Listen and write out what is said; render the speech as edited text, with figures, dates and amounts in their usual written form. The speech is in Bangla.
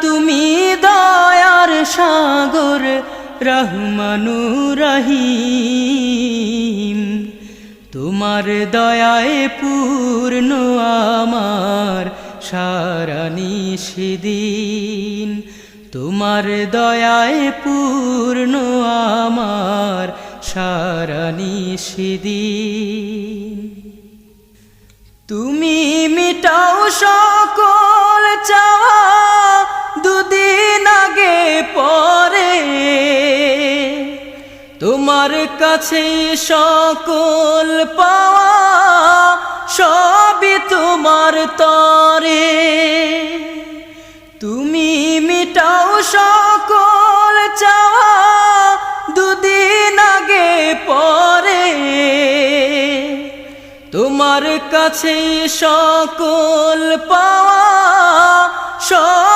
তুমি দয়ার সাগর রহমানুর রহিম। তোমার দয়ায় পূর্ণ আমার সারা নিশিদিন। তোমার দয়ায় পূর্ণ আমার সারা নিশিদিন। তুমি মিটাও সকল চাওয়া দুদিন আগে পরে। তোমার কাছে সকল পাওয়া সবই তোমার তরে। তুমি মিটাও সকল চাওয়া দুদিন আগে পরে। তোমার কাছে সকল পাওয়া সব